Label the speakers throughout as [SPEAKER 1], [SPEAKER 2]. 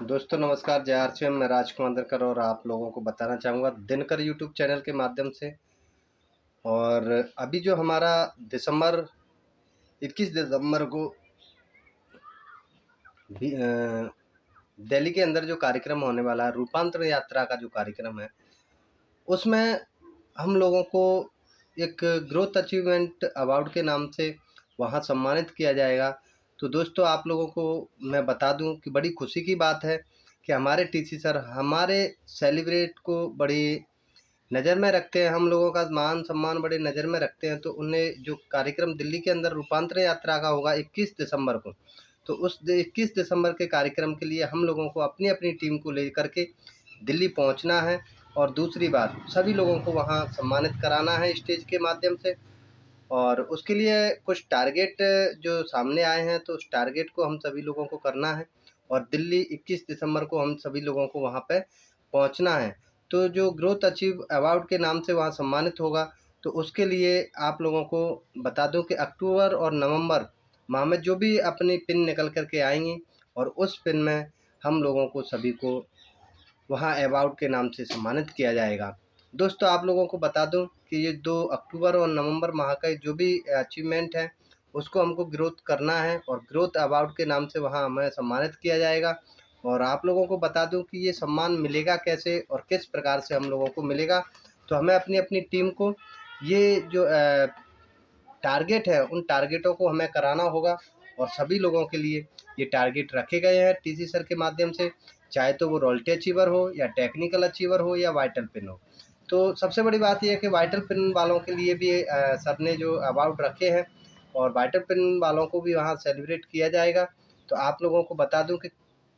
[SPEAKER 1] दोस्तों नमस्कार, जय आरसीएम। मैं राजकुमार दरकर और आप लोगों को बताना चाहूँगा दिनकर यूट्यूब चैनल के माध्यम से। और अभी जो हमारा 21 दिसंबर को दिल्ली के अंदर जो कार्यक्रम होने वाला है, रूपांतर यात्रा का जो कार्यक्रम है, उसमें हम लोगों को एक ग्रोथ अचीवमेंट अवार्ड के नाम से वहाँ सम्मानित किया जाएगा। तो दोस्तों आप लोगों को मैं बता दूं कि बड़ी खुशी की बात है कि हमारे टीसी सर हमारे सेलिब्रेट को बड़ी नज़र में रखते हैं, हम लोगों का मान सम्मान बड़े नज़र में रखते हैं। तो उन्हें जो कार्यक्रम दिल्ली के अंदर रूपांतर यात्रा का होगा 21 दिसंबर को, तो उस 21 दिसंबर के कार्यक्रम के लिए हम लोगों को अपनी अपनी टीम को लेकर के दिल्ली पहुंचना है। और दूसरी बात, सभी लोगों को वहां सम्मानित कराना है स्टेज के माध्यम से। और उसके लिए कुछ टारगेट जो सामने आए हैं, तो उस टारगेट को हम सभी लोगों को करना है और दिल्ली 21 दिसंबर को हम सभी लोगों को वहाँ पे पहुँचना है। तो जो ग्रोथ अचीव अवार्ड के नाम से वहाँ सम्मानित होगा, तो उसके लिए आप लोगों को बता दूं कि अक्टूबर और नवंबर माह में जो भी अपनी पिन निकल कर के आएंगी, और उस पिन में हम लोगों को सभी को वहाँ अवार्ड के नाम से सम्मानित किया जाएगा। दोस्तों आप लोगों को बता दूं कि ये 2 अक्टूबर और नवंबर माह का जो भी अचीवमेंट है, उसको हमको ग्रोथ करना है और ग्रोथ अवार्ड के नाम से वहाँ हमें सम्मानित किया जाएगा। और आप लोगों को बता दूं कि ये सम्मान मिलेगा कैसे और किस प्रकार से हम लोगों को मिलेगा। तो हमें अपनी अपनी टीम को ये जो टारगेट है, उन टारगेटों को हमें कराना होगा। और सभी लोगों के लिए ये टारगेट रखे गए हैं टीसी सर के माध्यम से, चाहे तो वो रॉयल्टी अचीवर हो या टेक्निकल अचीवर हो या वाइटल पिन हो। तो सबसे बड़ी बात यह है कि वाइटल पिन वालों के लिए भी सर ने जो अवार्ड रखे हैं, और वाइटल पिन वालों को भी वहाँ सेलिब्रेट किया जाएगा। तो आप लोगों को बता दूं कि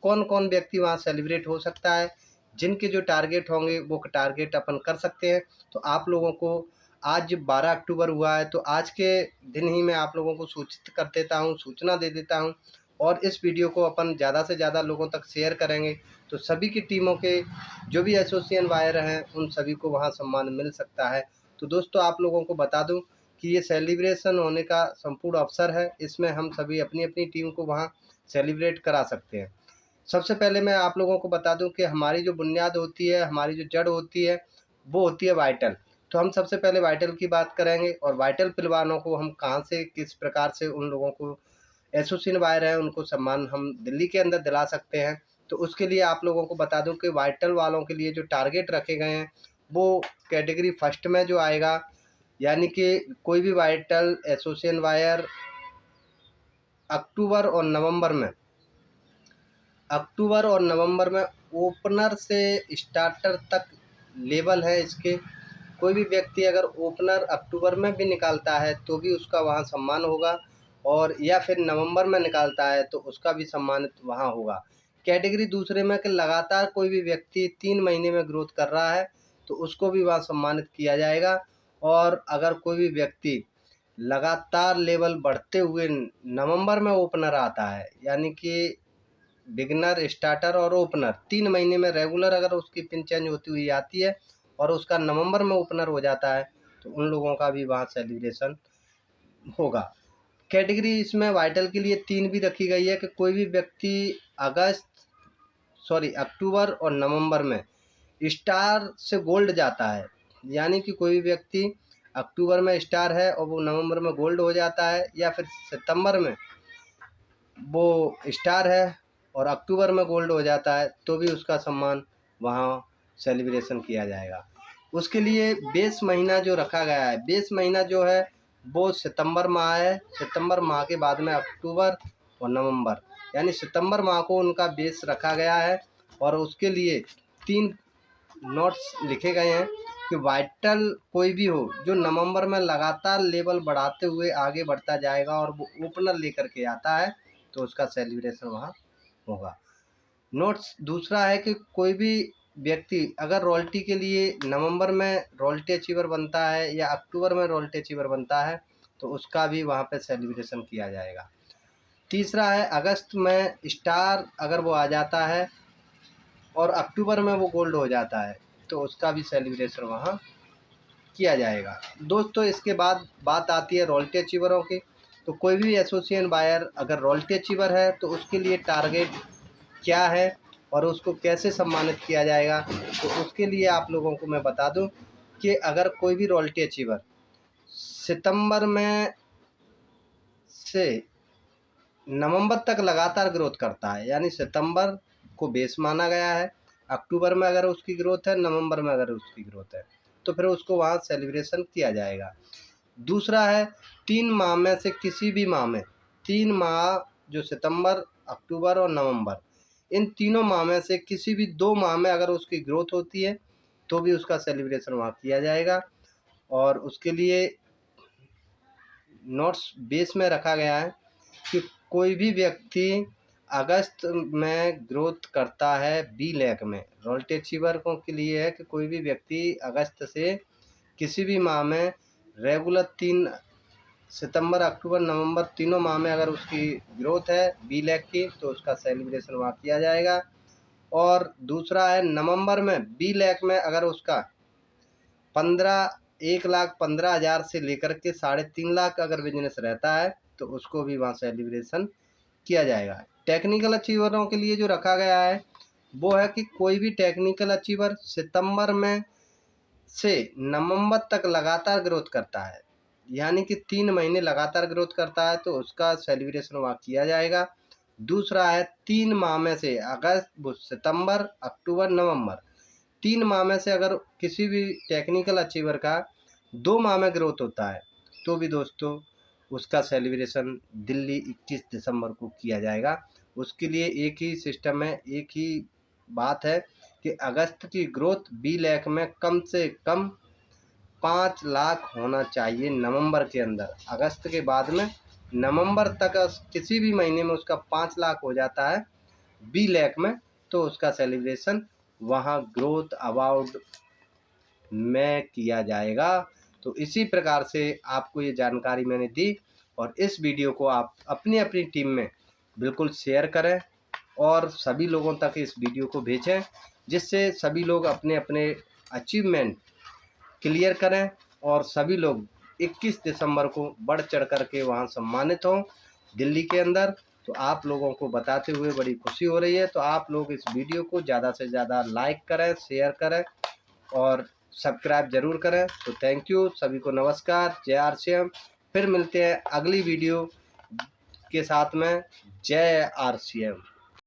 [SPEAKER 1] कौन कौन व्यक्ति वहाँ सेलिब्रेट हो सकता है, जिनके जो टारगेट होंगे वो टारगेट अपन कर सकते हैं। तो आप लोगों को आज 12 अक्टूबर हुआ है, तो आज के दिन ही मैं आप लोगों को सूचित कर देता हूँ, सूचना दे देता हूँ। और इस वीडियो को अपन ज़्यादा से ज़्यादा लोगों तक शेयर करेंगे, तो सभी की टीमों के जो भी एसोसिएशन वायर हैं, उन सभी को वहाँ सम्मान मिल सकता है। तो दोस्तों आप लोगों को बता दूं कि ये सेलिब्रेशन होने का संपूर्ण अवसर है, इसमें हम सभी अपनी अपनी टीम को वहाँ सेलिब्रेट करा सकते हैं। सबसे पहले मैं आप लोगों को बता दूं कि हमारी जो बुनियाद होती है, हमारी जो जड़ होती है, वो होती है वाइटल। तो हम सबसे पहले वाइटल की बात करेंगे, और वाइटल पहलवानों को हम कहाँ से किस प्रकार से उन लोगों को एसोसिएशन वायर है उनको सम्मान हम दिल्ली के अंदर दिला सकते हैं। तो उसके लिए आप लोगों को बता दूं कि वाइटल वालों के लिए जो टारगेट रखे गए हैं, वो कैटेगरी फर्स्ट में जो आएगा, यानी कि कोई भी वाइटल एसोसिएशन वायर अक्टूबर और नवंबर में ओपनर से स्टार्टर तक लेवल है इसके। कोई भी व्यक्ति अगर ओपनर अक्टूबर में भी निकालता है तो भी उसका वहाँ सम्मान होगा, और या फिर नवंबर में निकालता है तो उसका भी सम्मानित वहाँ होगा। कैटेगरी दूसरे में कि लगातार कोई भी व्यक्ति 3 महीने में ग्रोथ कर रहा है, तो उसको भी वहाँ सम्मानित किया जाएगा। और अगर कोई भी व्यक्ति लगातार लेवल बढ़ते हुए नवंबर में ओपनर आता है, यानी कि बिगिनर, स्टार्टर और ओपनर 3 महीने में रेगुलर अगर उसकी पिन चेंज होती हुई आती है और उसका नवंबर में ओपनर हो जाता है, तो उन लोगों का भी वहाँ सेलिब्रेशन होगा। कैटेगरी इसमें वाइटल के लिए 3 भी रखी गई है कि कोई भी व्यक्ति अक्टूबर और नवंबर में स्टार से गोल्ड जाता है, यानी कि कोई भी व्यक्ति अक्टूबर में स्टार है और वो नवंबर में गोल्ड हो जाता है, या फिर सितंबर में वो स्टार है और अक्टूबर में गोल्ड हो जाता है, तो भी उसका सम्मान वहाँ सेलिब्रेशन किया जाएगा। उसके लिए बेस महीना जो रखा गया है, बेस महीना जो है वो सितंबर माह है। सितंबर माह के बाद में अक्टूबर और नवंबर, यानी सितंबर माह को उनका बेस रखा गया है। और उसके लिए 3 नोट्स लिखे गए हैं कि वाइटल कोई भी हो जो नवंबर में लगातार लेवल बढ़ाते हुए आगे बढ़ता जाएगा और वो ओपनर लेकर के आता है, तो उसका सेलिब्रेशन वहाँ होगा। नोट्स दूसरा है कि कोई भी व्यक्ति अगर रॉयल्टी के लिए नवंबर में रॉयल्टी अचीवर बनता है या अक्टूबर में रॉयल्टी अचीवर बनता है, तो उसका भी वहाँ पे सेलिब्रेशन किया जाएगा। तीसरा है अगस्त में स्टार अगर वो आ जाता है और अक्टूबर में वो गोल्ड हो जाता है, तो उसका भी सेलिब्रेशन वहाँ किया जाएगा। दोस्तों इसके बाद बात आती है रॉयल्टी अचीवरों की। तो कोई भी एसोसिएशन बायर अगर रॉयल्टी अचीवर है तो उसके लिए टारगेट क्या है और उसको कैसे सम्मानित किया जाएगा, तो उसके लिए आप लोगों को मैं बता दूं कि अगर कोई भी रॉयल्टी अचीवर सितंबर में से नवंबर तक लगातार ग्रोथ करता है, यानी सितंबर को बेस माना गया है, अक्टूबर में अगर उसकी ग्रोथ है, नवंबर में अगर उसकी ग्रोथ है, तो फिर उसको वहाँ सेलिब्रेशन किया जाएगा। दूसरा है 3 माह में से किसी भी माह में, 3 माह जो सितंबर, अक्टूबर और नवंबर, इन तीनों माह में से किसी भी 2 माह में अगर उसकी ग्रोथ होती है तो भी उसका सेलिब्रेशन वहाँ किया जाएगा। और उसके लिए नोट्स बेस में रखा गया है कि कोई भी व्यक्ति अगस्त में ग्रोथ करता है बी लैक में, रॉयल्टी अचीवर्स के लिए है कि कोई भी व्यक्ति अगस्त से किसी भी माह में रेगुलर 3 सितंबर, अक्टूबर, नवंबर तीनों माह में अगर उसकी ग्रोथ है बी लैक की, तो उसका सेलिब्रेशन वहाँ किया जाएगा। और दूसरा है नवंबर में बी लैक में अगर उसका 1,15,000 से लेकर के 3.5 लाख अगर बिजनेस रहता है तो उसको भी वहाँ सेलिब्रेशन किया जाएगा। टेक्निकल अचीवरों के लिए जो रखा गया है वो है कि कोई भी टेक्निकल अचीवर सितंबर में से नवंबर तक लगातार ग्रोथ करता है, यानी कि 3 महीने लगातार ग्रोथ करता है, तो उसका सेलिब्रेशन वहाँ किया जाएगा। दूसरा है 3 माह में से अगस्त, सितंबर, अक्टूबर, नवंबर 3 माह में से अगर किसी भी टेक्निकल अचीवर का 2 माह में ग्रोथ होता है तो भी दोस्तों उसका सेलिब्रेशन दिल्ली 21 दिसंबर को किया जाएगा। उसके लिए एक ही सिस्टम है, एक ही बात है कि अगस्त की ग्रोथ बी लैक में कम से कम 5 लाख होना चाहिए नवंबर के अंदर। अगस्त के बाद में नवंबर तक किसी भी महीने में उसका 5 लाख हो जाता है बी लैक में, तो उसका सेलिब्रेशन वहाँ ग्रोथ अवार्ड में किया जाएगा। तो इसी प्रकार से आपको ये जानकारी मैंने दी, और इस वीडियो को आप अपनी अपनी टीम में बिल्कुल शेयर करें और सभी लोगों तक इस वीडियो को भेजें, जिससे सभी लोग अपने अपने अचीवमेंट क्लियर करें और सभी लोग 21 दिसंबर को बढ़ चढ़ कर के वहाँ सम्मानित हों दिल्ली के अंदर। तो आप लोगों को बताते हुए बड़ी खुशी हो रही है। तो आप लोग इस वीडियो को ज़्यादा से ज़्यादा लाइक करें, शेयर करें और सब्सक्राइब ज़रूर करें। तो थैंक यू, सभी को नमस्कार, जय आरसीएम। फिर मिलते हैं अगली वीडियो के साथ में। जय आरसीएम।